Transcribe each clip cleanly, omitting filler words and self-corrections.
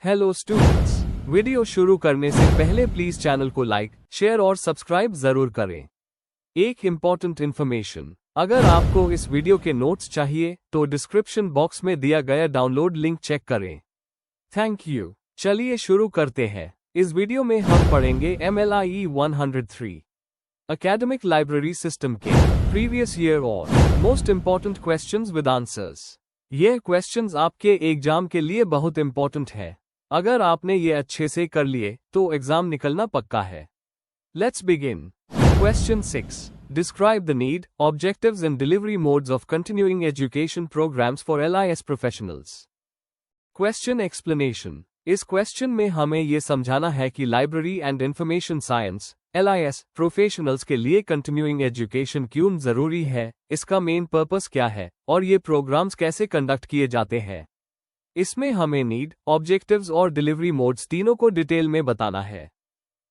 Hello students, video शुरू करने से पहले प्लीज चैनल को लाइक, शेयर और सब्सक्राइब जरूर करें। एक इम्पॉर्टेंट इन्फॉर्मेशन, अगर आपको इस वीडियो के नोट्स चाहिए तो डिस्क्रिप्शन बॉक्स में दिया गया डाउनलोड लिंक चेक करें। Thank you. चलिए शुरू करते हैं। इस वीडियो में हम पढ़ेंगे MLIE 103 एकेडमिक लाइब्रेरी सिस्टम के प्रीवियस ईयर और most important questions with answers. ये क्वेश्चंस आपके एग्जाम के लिए बहुत इम्पॉर्टेंट है। अगर आपने ये अच्छे से कर लिए तो एग्जाम निकलना पक्का है। Let's begin. Question 6, describe the need, objectives and delivery modes of continuing education programs for LIS professionals. Question explanation. इस क्वेश्चन में हमें ये समझाना है कि library and information science LIS professionals के लिए कंटिन्यूइंग एजुकेशन क्यों जरूरी है, इसका मेन पर्पस क्या है और ये प्रोग्राम्स कैसे कंडक्ट किए जाते हैं। इसमें हमें नीड, ऑब्जेक्टिव्स और डिलीवरी मोड्स तीनों को डिटेल में बताना है।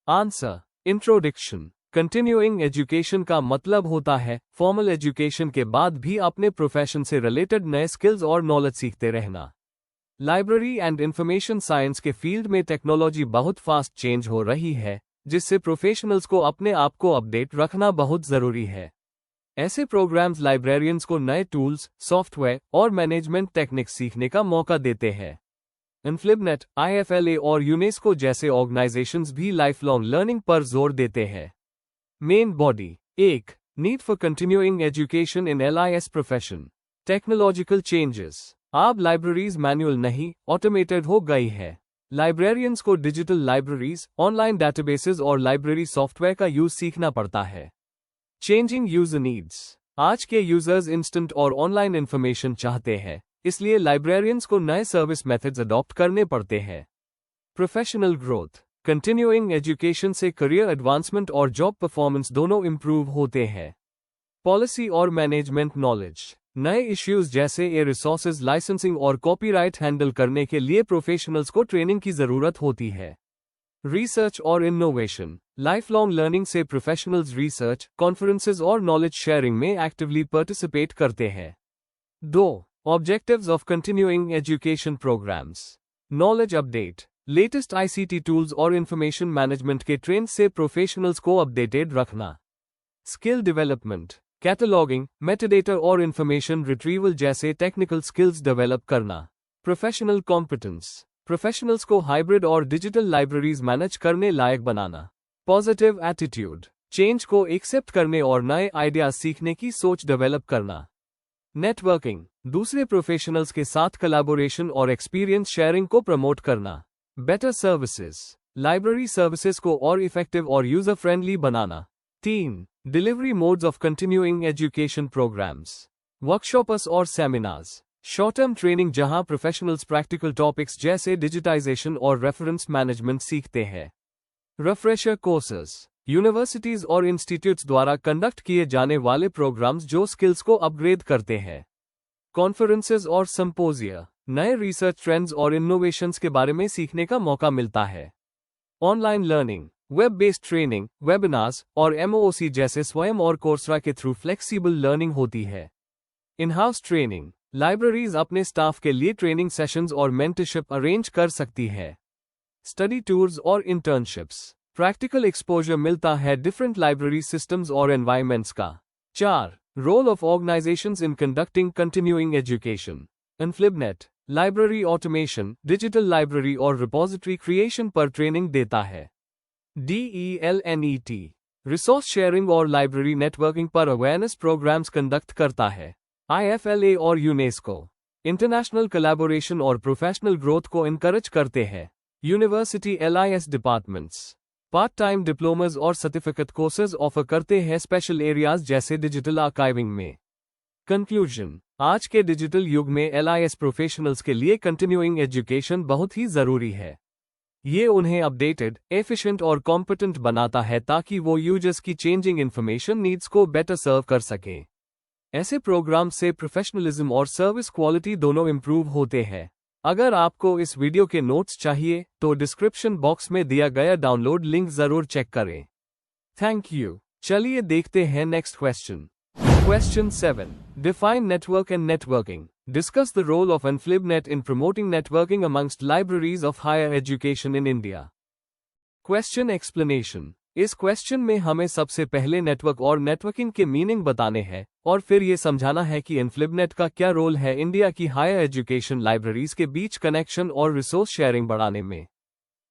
आंसर। इंट्रोडक्शन। कंटिन्यूइंग एजुकेशन का मतलब होता है फॉर्मल एजुकेशन के बाद भी अपने प्रोफेशन से रिलेटेड नए स्किल्स और नॉलेज सीखते रहना। लाइब्रेरी एंड इंफॉर्मेशन साइंस के फील्ड में टेक्नोलॉजी बहुत फास्ट चेंज हो रही है, जिससे प्रोफेशनल्स को अपने आप को अपडेट रखना बहुत जरूरी है। ऐसे प्रोग्राम्स लाइब्रेरियंस को नए टूल्स, सॉफ्टवेयर और मैनेजमेंट टेक्निक्स सीखने का मौका देते हैं। इन्फ्लिबनेट, IFLA और यूनेस्को जैसे ऑर्गेनाइजेशंस भी लाइफ लॉन्ग लर्निंग पर जोर देते हैं। Main body. 1. Need for continuing education in LIS profession. Technological changes. अब लाइब्रेरीज मैनुअल नहीं, ऑटोमेटेड हो गई है। लाइब्रेरियंस को डिजिटल लाइब्रेरीज, ऑनलाइन डेटाबेसेस और लाइब्रेरी सॉफ्टवेयर का यूज सीखना पड़ता है। Changing user needs. आज के यूजर्स इंस्टेंट और ऑनलाइन इंफॉर्मेशन चाहते हैं, इसलिए लाइब्रेरियंस को नए सर्विस मेथड्स अडॉप्ट करने पड़ते हैं। Professional growth. कंटिन्यूइंग एजुकेशन से करियर एडवांसमेंट और जॉब परफॉर्मेंस दोनों इंप्रूव होते हैं। पॉलिसी और मैनेजमेंट नॉलेज। नए इश्यूज जैसे रिसोर्सेज, लाइसेंसिंग और कॉपीराइट हैंडल करने के लिए प्रोफेशनल्स को ट्रेनिंग की जरूरत होती है। रिसर्च और इनोवेशन। लाइफ लॉन्ग लर्निंग से प्रोफेशनल्स रिसर्च, कॉन्फ्रेंसेज और नॉलेज शेयरिंग में एक्टिवली पार्टिसिपेट करते हैं। 2. Objectives of continuing education programmes. Knowledge update. Latest ICT tools और इंफॉर्मेशन मैनेजमेंट के ट्रेंड से प्रोफेशनल्स को अपडेटेड रखना। Skill development. कैटलॉगिंग, मेटाडेटा और इंफॉर्मेशन रिट्रीवल जैसे टेक्निकल स्किल्स डेवलप करना। Professional competence. प्रोफेशनल्स को हाइब्रिड और डिजिटल लाइब्रेरीज मैनेज करने लायक बनाना। Positive attitude. चेंज को एक्सेप्ट करने और नए आइडियाज सीखने की सोच डेवलप करना। नेटवर्किंग। दूसरे प्रोफेशनल्स के साथ कोलैबोरेशन और एक्सपीरियंस शेयरिंग को प्रमोट करना। Better services. लाइब्रेरी सर्विसेज को और इफेक्टिव और यूजर फ्रेंडली बनाना। 3. Delivery modes of continuing education programs. Workshops और सेमिनार्स। शॉर्ट टर्म ट्रेनिंग जहां प्रोफेशनल्स प्रैक्टिकल टॉपिक्स जैसे डिजिटाइजेशन और रेफरेंस मैनेजमेंट सीखते हैं। Refresher courses. यूनिवर्सिटीज और इंस्टीट्यूट्स द्वारा कंडक्ट किए जाने वाले प्रोग्राम्स जो स्किल्स को अपग्रेड करते हैं। कॉन्फ्रेंसेज और सिंपोजिया। नए रिसर्च ट्रेंड्स और इनोवेशंस के बारे में सीखने का मौका मिलता है। Online learning. Web based training, webinars और MOOC जैसे स्वयं और कोर्सरा के थ्रू फ्लेक्सिबल लर्निंग होती है। In house training. लाइब्रेरीज अपने स्टाफ के लिए ट्रेनिंग सेशंस और मेंटरशिप अरेंज कर सकती है। स्टडी टूर्स और इंटर्नशिप्स। प्रैक्टिकल एक्सपोजर मिलता है डिफरेंट लाइब्रेरी सिस्टम्स और एनवायरमेंट्स का। 4. Role of organisations in conducting continuing education. INFLIBNET library automation, digital library और रिपोजिटरी क्रिएशन पर ट्रेनिंग देता है। DELNET रिसोर्स शेयरिंग और लाइब्रेरी नेटवर्किंग पर अवेयरनेस प्रोग्राम्स कंडक्ट करता है। IFLA और यूनेस्को इंटरनेशनल कोलैबोरेशन और प्रोफेशनल ग्रोथ को इनकरेज करते हैं। University LIS departments part time diplomas और सर्टिफिकेट कोर्सेज ऑफर करते हैं स्पेशल एरियाज जैसे डिजिटल आर्काइविंग में। कंक्लूजन। आज के डिजिटल युग में LIS प्रोफेशनल्स के लिए कंटिन्यूइंग एजुकेशन बहुत ही जरूरी है। ये उन्हें अपडेटेड, एफिशिएंट और कॉम्पिटेंट बनाता है ताकि वो यूजर्स की चेंजिंग इंफॉर्मेशन नीड्स को बेटर सर्व कर सकें। ऐसे प्रोग्राम से प्रोफेशनलिज्म और सर्विस क्वालिटी दोनों इंप्रूव होते हैं। अगर आपको इस वीडियो के नोट्स चाहिए तो डिस्क्रिप्शन बॉक्स में दिया गया डाउनलोड लिंक जरूर चेक करें। Thank you. चलिए देखते हैं next question. Question 7. Define network and networking. Discuss the role of InflibNet in promoting networking amongst libraries of higher education in India. Question explanation. इस question में हमें सबसे पहले नेटवर्क और नेटवर्किंग के मीनिंग बताने हैं और फिर ये समझाना है कि InflibNet का क्या रोल है इंडिया की हायर एजुकेशन लाइब्रेरीज के बीच कनेक्शन और रिसोर्स शेयरिंग बढ़ाने में।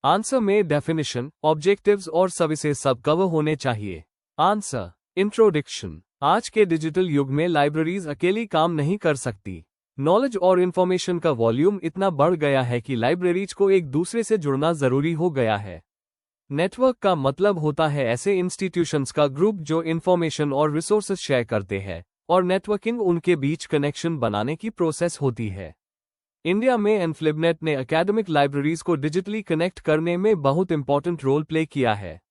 आंसर में डेफिनेशन, ऑब्जेक्टिव्स और सर्विसेज सब कवर होने चाहिए। आंसर। इंट्रोडक्शन। आज के डिजिटल युग में लाइब्रेरीज अकेली काम नहीं कर सकती। नॉलेज और इन्फॉर्मेशन का वॉल्यूम इतना बढ़ गया है कि लाइब्रेरीज को एक दूसरे से जुड़ना जरूरी हो गया है। नेटवर्क का मतलब होता है ऐसे इंस्टीट्यूशंस का ग्रुप जो इन्फॉर्मेशन और रिसोर्सेज शेयर करते हैं, और नेटवर्किंग उनके बीच कनेक्शन बनाने की प्रोसेस होती है। इंडिया में InflibNet ने एकेडमिक लाइब्रेरीज को डिजिटली कनेक्ट करने में बहुत इंपॉर्टेंट रोल प्ले किया है।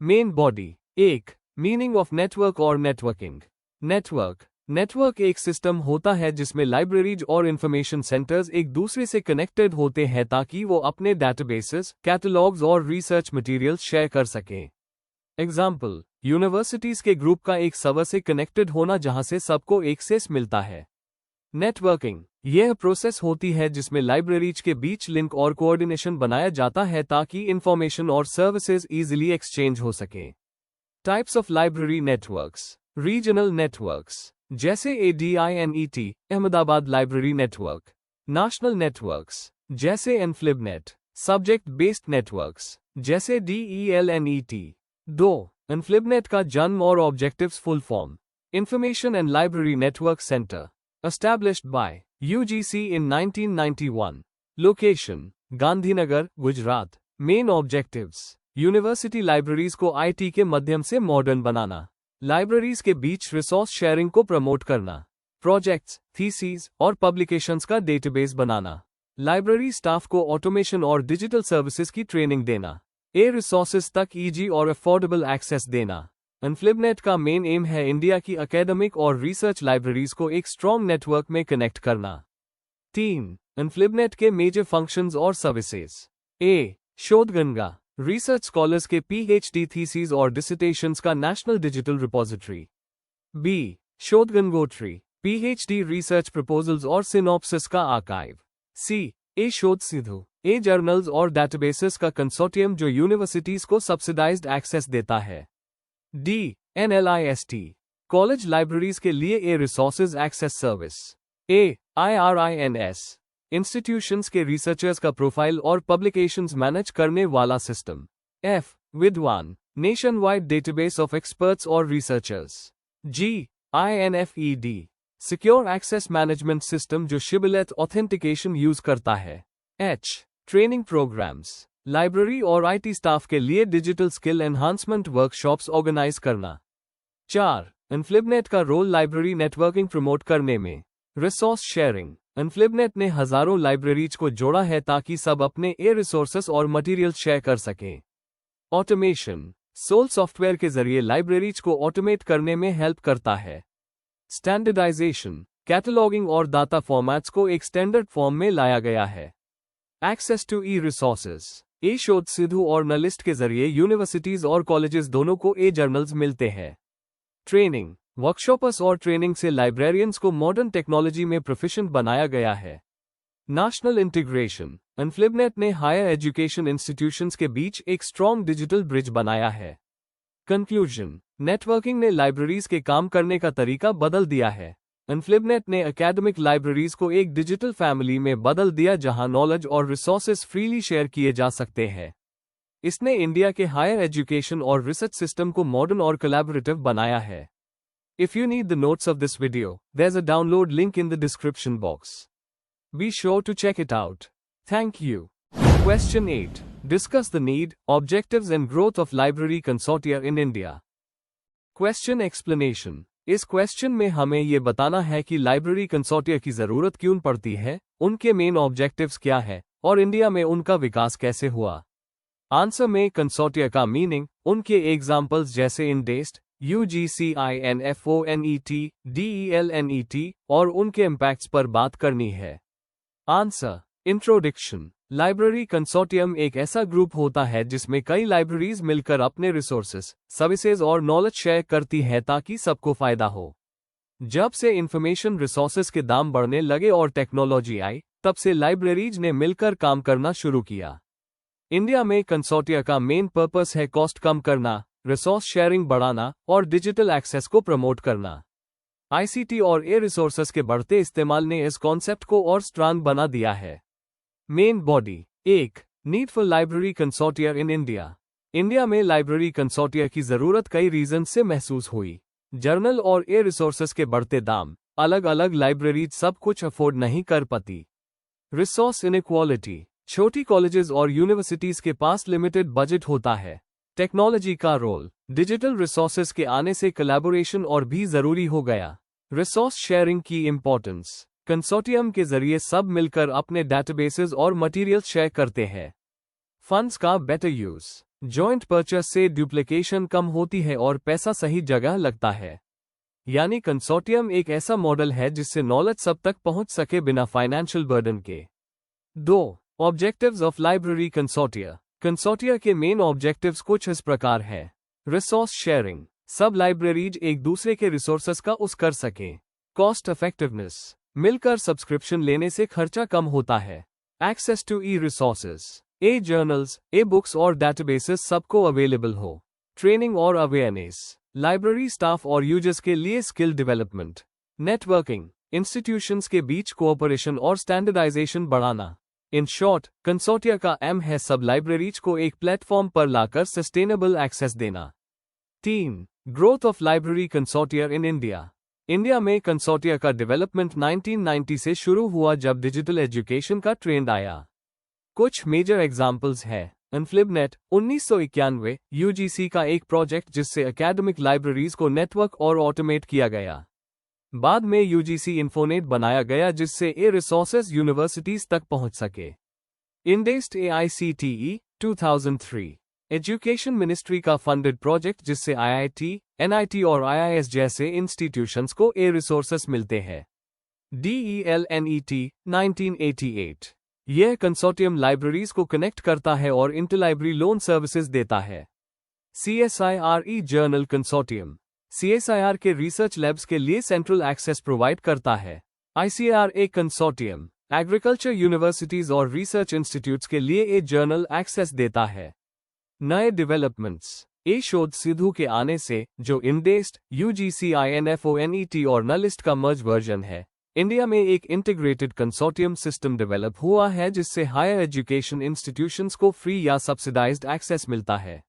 Main body. 1. Meaning of network और नेटवर्किंग। नेटवर्क एक सिस्टम होता है जिसमें लाइब्रेरीज और इंफॉर्मेशन सेंटर्स एक दूसरे से कनेक्टेड होते हैं ताकि वो अपने डेटाबेसेस, कैटलॉग्स और रिसर्च मटेरियल्स शेयर कर सकें। एग्जाम्पल, यूनिवर्सिटीज के ग्रुप का एक सर्वर से कनेक्टेड होना जहां से सबको एक्सेस मिलता है। नेटवर्किंग यह प्रोसेस होती है जिसमें लाइब्रेरीज के बीच लिंक और कोऑर्डिनेशन बनाया जाता है ताकि इंफॉर्मेशन और सर्विसेज इजीली एक्सचेंज हो सके। Types of library networks. Regional networks जैसे ADINET Ahmedabad library network. National networks जैसे InflibNet। सब्जेक्ट बेस्ड नेटवर्क्स जैसे DELNET। 2. InflibNet का जन्म और objectives. Full form, information and library network centre, established by UGC in 1991. Location, Gandhinagar, Gujarat. Main objectives, university libraries को IT के माध्यम से मॉडर्न बनाना, लाइब्रेरीज के बीच रिसोर्स शेयरिंग को प्रमोट करना, प्रोजेक्ट्स, थीसीज और पब्लिकेशंस का डेटाबेस बनाना, लाइब्रेरी स्टाफ को ऑटोमेशन और डिजिटल सर्विसेज की ट्रेनिंग देना, रिसोर्सेज तक ईजी और अफोर्डेबल एक्सेस देना। InflibNet का मेन एम है इंडिया की एकेडमिक और रिसर्च लाइब्रेरीज को एक स्ट्रॉन्ग नेटवर्क में कनेक्ट करना। 3. InflibNet के मेजर फंक्शंस और services. A. Shodhganga, research scholars के PhD थीसीज और डिसर्टेशंस का national digital repository. B. Shodhgangotri, PhD research proposals और सिनॉप्सिस का archive. C. A. Shodh Sindhu, journals और डेटाबेसेस का कंसोर्टियम जो यूनिवर्सिटीज को सब्सिडाइज्ड एक्सेस देता है। D. NLIST, कॉलेज लाइब्रेरीज के लिए resources access service. A. IRINS, institutions के रिसर्चर्स का प्रोफाइल और पब्लिकेशंस मैनेज करने वाला सिस्टम। F. विद्वान, nation wide database of experts और researchers. G. INFED, secure access management system जो शिबिलेट ऑथेंटिकेशन यूज करता है। H. ट्रेनिंग प्रोग्राम्स, लाइब्रेरी और IT स्टाफ के लिए digital skill enhancement workshops organise करना। 4. InflibNet का रोल लाइब्रेरी नेटवर्किंग प्रमोट करने में। रिसोर्स शेयरिंग, InflibNet ने हजारों लाइब्रेरीज को जोड़ा है ताकि सब अपने रिसोर्सेस और मटेरियल शेयर कर सकें। ऑटोमेशन, सोल सॉफ्टवेयर के जरिए लाइब्रेरीज को ऑटोमेट करने में हेल्प करता है। स्टैंडर्डाइजेशन, कैटलॉगिंग और डाटा फॉर्मेट्स को एक स्टैंडर्ड फॉर्म में लाया गया है। एक्सेस टू रिसोर्सेज, शोध सिंधु और नलिस्ट के जरिए यूनिवर्सिटीज और कॉलेजेस दोनों को जर्नल्स मिलते हैं। ट्रेनिंग, वर्कशॉप्स और ट्रेनिंग से लाइब्रेरियंस को मॉडर्न टेक्नोलॉजी में प्रोफिशिएंट बनाया गया है। नेशनल इंटीग्रेशन, InflibNet ने हायर एजुकेशन इंस्टीट्यूशंस के बीच एक स्ट्रॉन्ग डिजिटल ब्रिज बनाया है। कंक्लूजन, नेटवर्किंग ने लाइब्रेरीज के काम करने का तरीका बदल दिया है। InflibNet ने एकेडमिक लाइब्रेरीज को एक डिजिटल फैमिली में बदल दिया जहां नॉलेज और रिसोर्सेज फ्रीली शेयर किए जा सकते हैं। इसने इंडिया के हायर एजुकेशन और रिसर्च सिस्टम को मॉडर्न और कोलैबोरेटिव बनाया है। If you need the notes of this video, there's a download link in the description box. Be sure to check it out. Thank you. Question 8. Discuss the need, objectives and growth of library consortia in India. Question explanation. इस question में हमें ये बताना है कि library consortia की जरूरत क्यों पड़ती है, उनके मेन ऑब्जेक्टिव्स क्या है और इंडिया में उनका विकास कैसे हुआ। आंसर में कंसोर्टिया का मीनिंग, उनके एग्जाम्पल्स जैसे इंडेस्ट, UGCINFONET, DELNET और उनके इम्पैक्ट्स पर बात करनी है। आंसर। इंट्रोडक्शन, लाइब्रेरी कंसोर्टियम एक ऐसा ग्रुप होता है जिसमें कई लाइब्रेरीज मिलकर अपने रिसोर्सेज, सर्विसेज और नॉलेज शेयर करती है ताकि सबको फायदा हो। जब से इंफॉर्मेशन रिसोर्सेज के दाम बढ़ने लगे और टेक्नोलॉजी आई, तब से लाइब्रेरीज ने मिलकर काम करना शुरू किया। इंडिया में कंसोर्टिया का मेन पर्पस है कॉस्ट कम करना, रिसोर्स शेयरिंग बढ़ाना और डिजिटल एक्सेस को प्रमोट करना। आईसीटी और ए रिसोर्सेज के बढ़ते इस्तेमाल ने इस कॉन्सेप्ट को और स्ट्रांग बना दिया है। Main body 1. Need for library consortia in India. India में लाइब्रेरी कंसोर्टिया की जरूरत कई रीजन से महसूस हुई। जर्नल और ए रिसोर्सेज के बढ़ते दाम, अलग अलग लाइब्रेरीज सब कुछ अफोर्ड नहीं कर पाती। रिसोर्स इनइक्वालिटी, छोटी कॉलेजेस और यूनिवर्सिटीज के पास लिमिटेड बजट होता है। टेक्नोलॉजी का रोल, डिजिटल रिसोर्सेज के आने से कोलैबोरेशन और भी जरूरी हो गया। रिसोर्स शेयरिंग की इंपॉर्टेंस, कंसोर्टियम के जरिए सब मिलकर अपने डेटाबेसेस और मटेरियल शेयर करते हैं। फंड्स का बेटर यूज, जॉइंट परचेस से डुप्लीकेशन कम होती है और पैसा सही जगह लगता है। यानी कंसोर्टियम एक ऐसा मॉडल है जिससे नॉलेज सब तक पहुंच सके बिना फाइनेंशियल बर्डन के। 2. Objectives of library consortia. Consortia के मेन ऑब्जेक्टिव्स कुछ इस प्रकार है। रिसोर्स शेयरिंग, सब लाइब्रेरीज एक दूसरे के रिसोर्सेज का यूज कर सकें। कॉस्ट इफेक्टिवनेस, मिलकर सब्सक्रिप्शन लेने से खर्चा कम होता है। Access to e resources, e journals, e books और डेटाबेसेस सबको अवेलेबल हो। ट्रेनिंग और अवेयरनेस, लाइब्रेरी स्टाफ और यूजर्स के लिए स्किल डेवलपमेंट। नेटवर्किंग, इंस्टीट्यूशंस के बीच कोऑपरेशन और स्टैंडर्डाइजेशन बढ़ाना। इन शॉर्ट, कंसोर्टिया का एम है सब लाइब्रेरीज को एक प्लेटफॉर्म पर लाकर सस्टेनेबल एक्सेस देना। 3. Growth of library consortia in India. India में कंसोर्टिया का डेवलपमेंट 1990 से शुरू हुआ जब डिजिटल एजुकेशन का ट्रेंड आया। कुछ मेजर एग्जाम्पल्स है। इन्फ्लिबनेट 1991, यूजीसी का एक प्रोजेक्ट जिससे एकेडमिक लाइब्रेरीज को नेटवर्क और ऑटोमेट किया गया। बाद में यूजीसी इन्फोनेट बनाया गया जिससे ए रिसोर्सेज यूनिवर्सिटीज तक पहुंच सके। इंडेस्ट AICTE 2003, एजुकेशन मिनिस्ट्री का फंडेड प्रोजेक्ट जिससे IIT, NIT और IIS जैसे इंस्टीट्यूशंस को ए रिसोर्सेज मिलते हैं। DELNET 1988, यह कंसोर्टियम लाइब्रेरीज को कनेक्ट करता है और इंटरलाइब्रेरी लोन सर्विसेज देता है। CSIRE जर्नल कंसोर्टियम, CSIR के रिसर्च लैब्स के लिए सेंट्रल एक्सेस प्रोवाइड करता है। ICRA कंसोर्टियम, एग्रीकल्चर यूनिवर्सिटीज और रिसर्च इंस्टीट्यूट्स के लिए ए जर्नल एक्सेस देता है। नए डेवलपमेंट्स, ए शोध सिद्धू के आने से, जो इंडेस्ट, UGC INFONET और नलिस्ट का मर्ज वर्जन है, इंडिया में एक इंटीग्रेटेड कंसोर्टियम सिस्टम डेवलप हुआ है जिससे हायर एजुकेशन इंस्टीट्यूशंस को फ्री या सब्सिडाइज्ड एक्सेस मिलता है।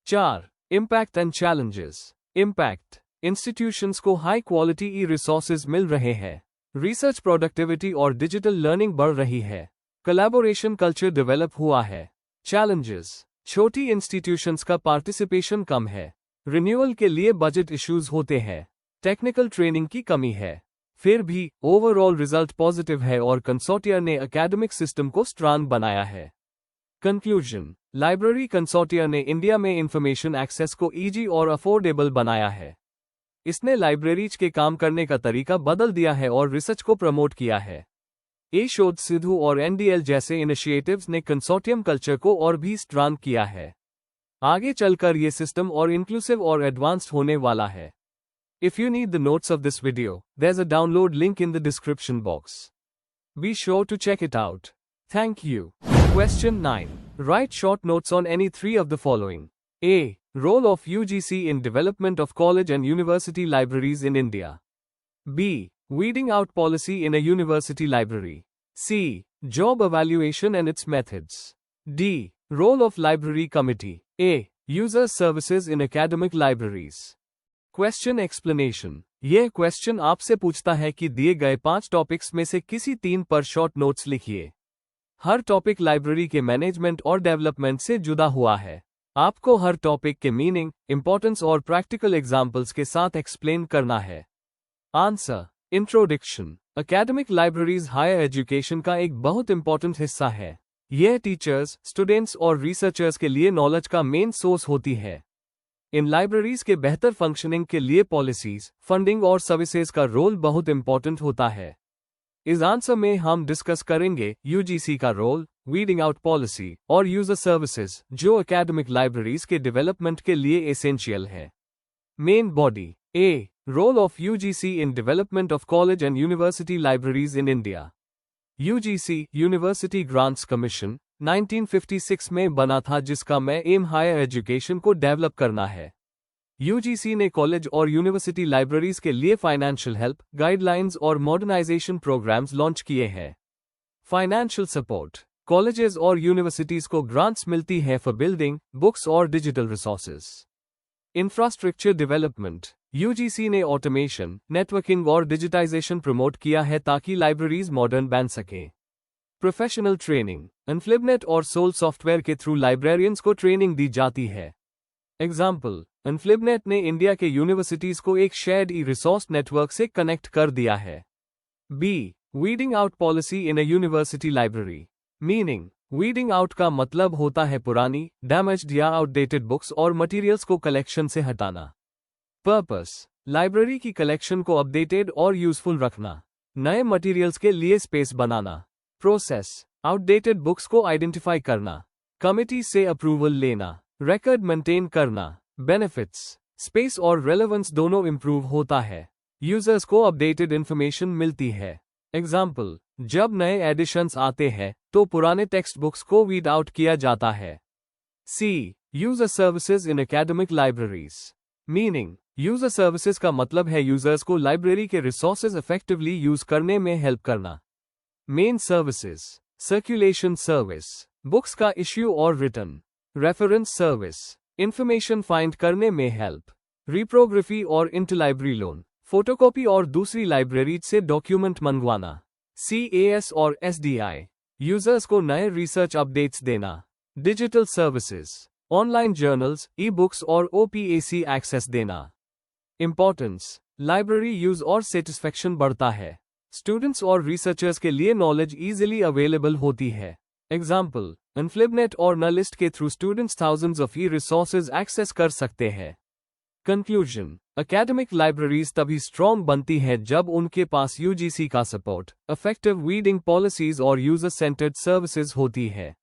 4. Impact and challenges. Impact, institutions को हाई क्वालिटी ई रिसोर्सेज मिल रहे हैं। रिसर्च प्रोडक्टिविटी और डिजिटल लर्निंग बढ़ रही है। कोलैबोरेशन कल्चर डेवलप हुआ है। चैलेंजेस, छोटी इंस्टीट्यूशंस का पार्टिसिपेशन कम है। रिन्यूअल के लिए बजट इश्यूज होते हैं। टेक्निकल ट्रेनिंग की कमी है। फिर भी ओवरऑल रिजल्ट पॉजिटिव है और कंसोर्टिया ने एकेडमिक सिस्टम को स्ट्रांग बनाया है। कंक्लूजन, लाइब्रेरी कंसोर्टिया ने इंडिया में इंफॉर्मेशन एक्सेस को इजी और अफोर्डेबल बनाया है। इसने लाइब्रेरीज के काम करने का तरीका बदल दिया है और रिसर्च को प्रमोट किया है। ए शोध सिद्धू और NDL जैसे इनिशिएटिव्स ने कंसोर्टियम कल्चर को और भी स्ट्रांग किया है। आगे चलकर ये सिस्टम और इंक्लूसिव और एडवांस्ड होने वाला है। If you need the notes of this video, there's a download link in the description box. Be sure to check it out. Thank you. Question 9. Write short notes on any three of the following. A. Role of UGC in development of college and university libraries in India. B. Weeding out policy in a university library. C. Job evaluation and its methods. D. Role of library committee. A. User services in academic libraries. Question explanation, यह question आपसे पूछता है कि दिए गए 5 topics में से किसी 3 पर शॉर्ट नोट्स लिखिए। हर टॉपिक लाइब्रेरी के मैनेजमेंट और डेवलपमेंट से जुड़ा हुआ है। आपको हर टॉपिक के मीनिंग, इंपॉर्टेंस और प्रैक्टिकल एग्जाम्पल्स के साथ एक्सप्लेन करना है। Answer, introduction. Academic libraries higher education का एक बहुत इंपॉर्टेंट हिस्सा है। यह टीचर्स, स्टूडेंट्स और रिसर्चर्स के लिए नॉलेज का मेन सोर्स होती है। इन लाइब्रेरीज के बेहतर फंक्शनिंग के लिए पॉलिसीज, फंडिंग और सर्विसेज का रोल बहुत इंपॉर्टेंट होता है। इस आंसर में हम डिस्कस करेंगे यूजीसी का रोल, वीडिंग आउट पॉलिसी और यूजर सर्विसेज जो एकेडमिक लाइब्रेरीज के डेवलपमेंट के लिए एसेंशियल है। Main body, A. Role of UGC in development of college and university libraries in India. UGC University Grants Commission 1956 में बना था, जिसका एम हायर एजुकेशन को डेवलप करना है। UGC ने कॉलेज और यूनिवर्सिटी लाइब्रेरीज के लिए फाइनेंशियल हेल्प, गाइडलाइंस और मॉडर्नाइजेशन प्रोग्राम्स लॉन्च किए हैं। Financial support. कॉलेजेस और यूनिवर्सिटीज को ग्रांट्स मिलती है फॉर बिल्डिंग, बुक्स और digital resources. Infrastructure development. UGC ने ऑटोमेशन, नेटवर्किंग और डिजिटाइजेशन प्रमोट किया है ताकि लाइब्रेरीज मॉडर्न बन सकें। Professional training. इन्फ्लिबनेट और सोल सॉफ्टवेयर के थ्रू लाइब्रेरियंस को ट्रेनिंग दी जाती है। एग्जाम्पल, इन्फ्लिबनेट ने इंडिया के यूनिवर्सिटीज को एक शेयर्ड ई रिसोर्स नेटवर्क से कनेक्ट कर दिया है। B. Weeding out policy in a university library. Meaning, weeding out का मतलब होता है पुरानी, डैमेज्ड या आउटडेटेड बुक्स और मटेरियल्स को कलेक्शन से हटाना। पर्पस, लाइब्रेरी की कलेक्शन को अपडेटेड और यूजफुल रखना। नए मटेरियल्स के लिए स्पेस बनाना। प्रोसेस, आउटडेटेड बुक्स को आइडेंटिफाई करना। कमिटी से अप्रूवल लेना। रिकॉर्ड मेंटेन करना। बेनिफिट्स, स्पेस और रेलेवेंस दोनों इंप्रूव होता है। यूजर्स को अपडेटेड इंफॉर्मेशन मिलती है। एग्जाम्पल, जब नए एडिशंस आते हैं तो पुराने टेक्स्ट बुक्स को वीड आउट किया जाता है। C. User services in academic libraries. Meaning, user services का मतलब है यूजर्स को लाइब्रेरी के रिसोर्सेज इफेक्टिवली यूज करने में हेल्प करना। Main services, circulation service, books का इश्यू और return. Reference service, information find करने में हेल्प। रिप्रोग्राफी और इंटरलाइब्रेरी लोन, फोटोकॉपी और दूसरी लाइब्रेरी से डॉक्यूमेंट मंगवाना। CAS और SDI, यूजर्स को नए रिसर्च अपडेट्स देना। Digital services, online journals, e books और OPAC एक्सेस देना। इंपॉर्टेंस, लाइब्रेरी यूज और सेटिस्फेक्शन बढ़ता है। स्टूडेंट्स और रिसर्चर्स के लिए नॉलेज इजीली अवेलेबल होती है। एग्जाम्पल, इन्फ्लिबनेट और नलिस्ट के through students thousands of e resources access कर सकते हैं। कंक्लूजन, एकेडमिक लाइब्रेरीज तभी स्ट्रॉन्ग बनती है जब उनके पास UGC का सपोर्ट, इफेक्टिव रीडिंग पॉलिसीज और यूजर सेंटर्ड सर्विसेज होती है।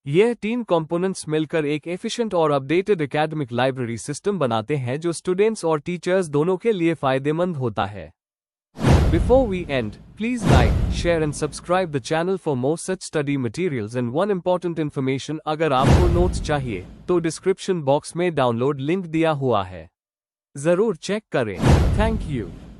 यह 3 कंपोनेंट्स मिलकर एक एफिशिएंट और अपडेटेड एकेडमिक लाइब्रेरी सिस्टम बनाते हैं जो स्टूडेंट्स और टीचर्स दोनों के लिए फायदेमंद होता है। Before we end, please like, share and subscribe the channel for more such study materials and one important information, अगर आपको नोट्स चाहिए तो डिस्क्रिप्शन बॉक्स में डाउनलोड लिंक दिया हुआ है, जरूर चेक करें। Thank you.